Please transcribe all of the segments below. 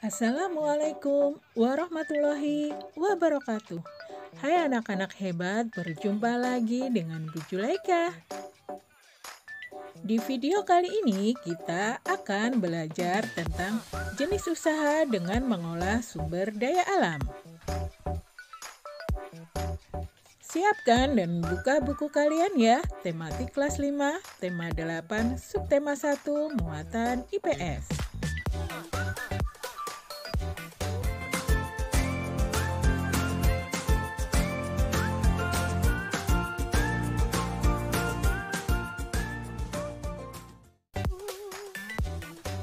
Assalamualaikum warahmatullahi wabarakatuh. Hai anak-anak hebat, berjumpa lagi dengan Bu Julaika. Di video kali ini kita akan belajar tentang jenis usaha dengan mengolah sumber daya alam. Siapkan dan buka buku kalian ya. Tematik kelas 5, tema 8, subtema 1, muatan IPS.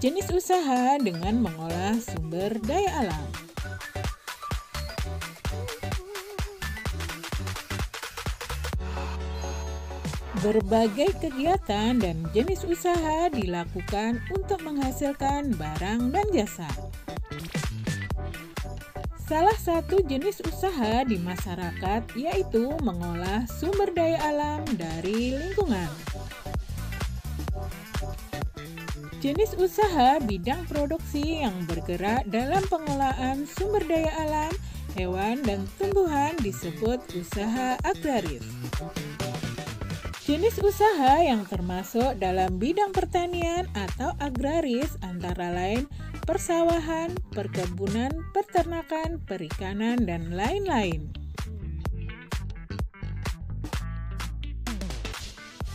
Jenis usaha dengan mengolah sumber daya alam. Berbagai kegiatan dan jenis usaha dilakukan untuk menghasilkan barang dan jasa. Salah satu jenis usaha di masyarakat yaitu mengolah sumber daya alam dari lingkungan. Jenis usaha bidang produksi yang bergerak dalam pengolahan sumber daya alam, hewan dan tumbuhan disebut usaha agraris. Jenis usaha yang termasuk dalam bidang pertanian atau agraris antara lain persawahan, perkebunan, peternakan, perikanan, dan lain-lain.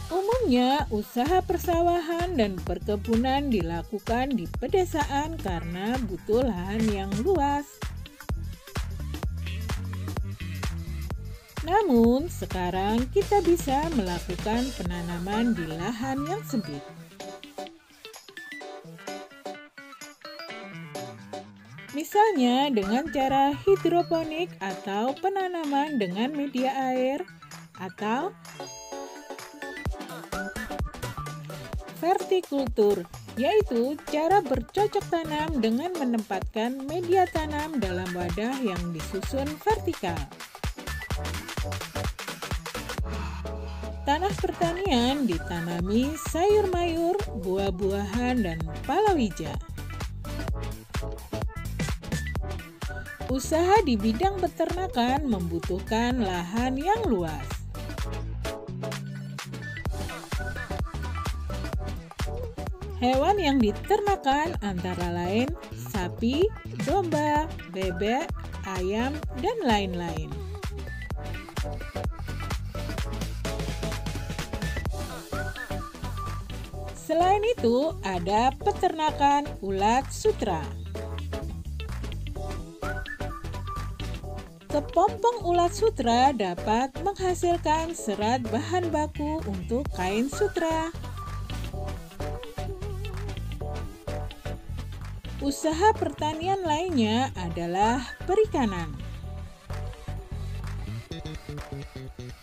Umumnya, usaha persawahan dan perkebunan dilakukan di pedesaan karena butuh lahan yang luas. Namun, sekarang kita bisa melakukan penanaman di lahan yang sempit. Misalnya dengan cara hidroponik atau penanaman dengan media air atau vertikultur, yaitu cara bercocok tanam dengan menempatkan media tanam dalam wadah yang disusun vertikal. Tanah pertanian ditanami sayur mayur, buah-buahan, dan palawija. Usaha di bidang peternakan membutuhkan lahan yang luas. Hewan yang diternakan antara lain sapi, domba, bebek, ayam, dan lain-lain. Selain itu, ada peternakan ulat sutra. Kepompong ulat sutra dapat menghasilkan serat bahan baku untuk kain sutra. Usaha pertanian lainnya adalah perikanan.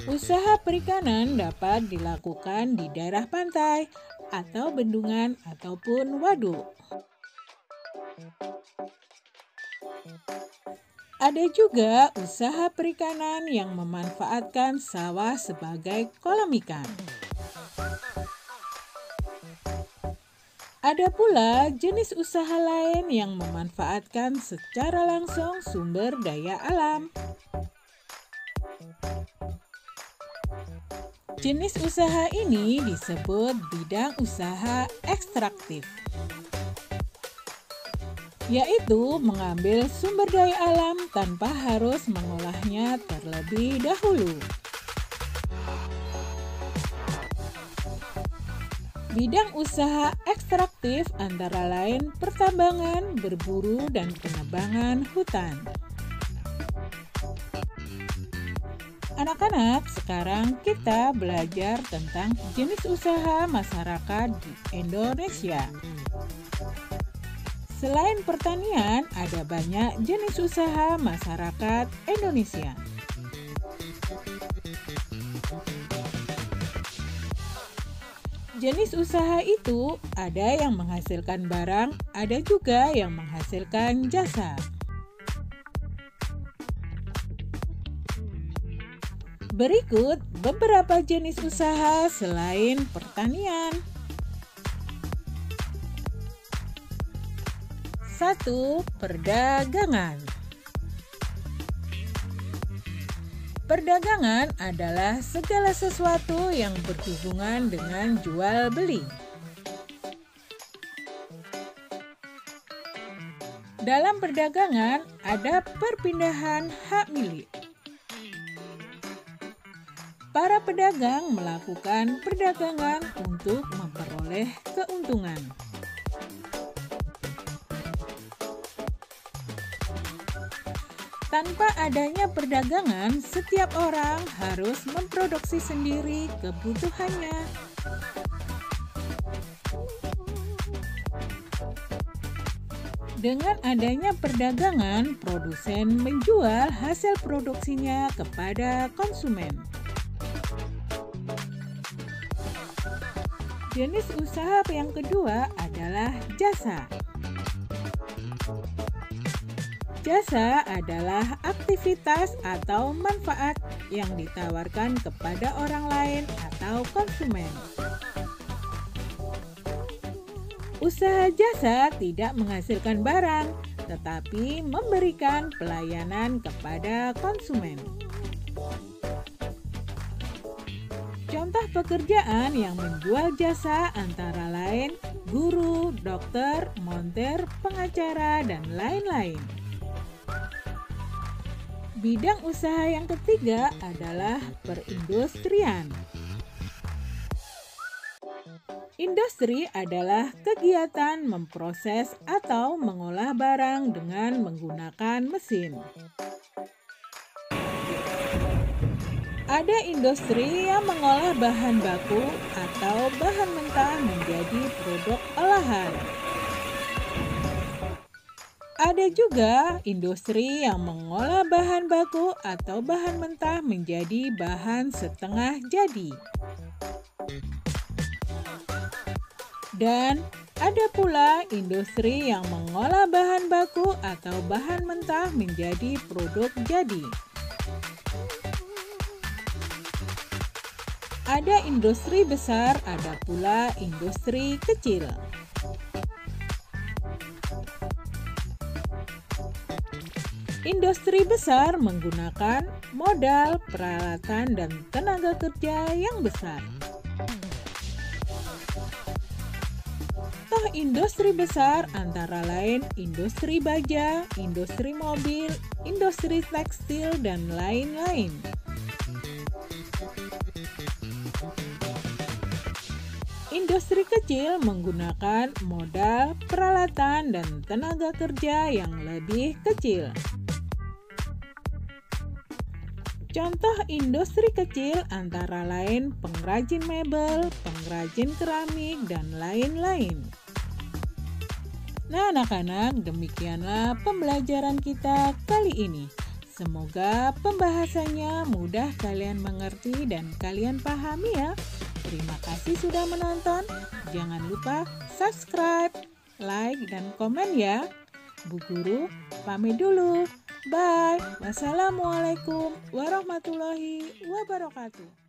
Usaha perikanan dapat dilakukan di daerah pantai atau bendungan ataupun waduk. Ada juga usaha perikanan yang memanfaatkan sawah sebagai kolam ikan. Ada pula jenis usaha lain yang memanfaatkan secara langsung sumber daya alam. Jenis usaha ini disebut bidang usaha ekstraktif, yaitu mengambil sumber daya alam tanpa harus mengolahnya terlebih dahulu. Bidang usaha ekstraktif antara lain pertambangan, berburu, dan penebangan hutan. Anak-anak, sekarang kita belajar tentang jenis usaha masyarakat di Indonesia. Selain pertanian, ada banyak jenis usaha masyarakat Indonesia. Jenis usaha itu ada yang menghasilkan barang, ada juga yang menghasilkan jasa. Berikut beberapa jenis usaha selain pertanian. 1. Perdagangan. Perdagangan adalah segala sesuatu yang berhubungan dengan jual beli. Dalam perdagangan ada perpindahan hak milik. Para pedagang melakukan perdagangan untuk memperoleh keuntungan. Tanpa adanya perdagangan, setiap orang harus memproduksi sendiri kebutuhannya. Dengan adanya perdagangan, produsen menjual hasil produksinya kepada konsumen. Jenis usaha yang kedua adalah jasa. Jasa adalah aktivitas atau manfaat yang ditawarkan kepada orang lain atau konsumen. Usaha jasa tidak menghasilkan barang, tetapi memberikan pelayanan kepada konsumen. Contoh pekerjaan yang menjual jasa antara lain guru, dokter, montir, pengacara, dan lain-lain. Bidang usaha yang ketiga adalah perindustrian. Industri adalah kegiatan memproses atau mengolah barang dengan menggunakan mesin. Ada industri yang mengolah bahan baku atau bahan mentah menjadi produk olahan. Ada juga industri yang mengolah bahan baku atau bahan mentah menjadi bahan setengah jadi. Dan ada pula industri yang mengolah bahan baku atau bahan mentah menjadi produk jadi. Ada industri besar, ada pula industri kecil. Industri besar menggunakan modal, peralatan, dan tenaga kerja yang besar. Toh industri besar antara lain industri baja, industri mobil, industri tekstil, dan lain-lain. Industri kecil menggunakan modal, peralatan, dan tenaga kerja yang lebih kecil. Contoh industri kecil antara lain pengrajin mebel, pengrajin keramik, dan lain-lain. Nah, anak-anak, demikianlah pembelajaran kita kali ini. Semoga pembahasannya mudah kalian mengerti dan kalian pahami ya. Terima kasih sudah menonton. Jangan lupa subscribe, like, dan komen ya. Bu Guru pamit dulu. Bye. Wassalamualaikum warahmatullahi wabarakatuh.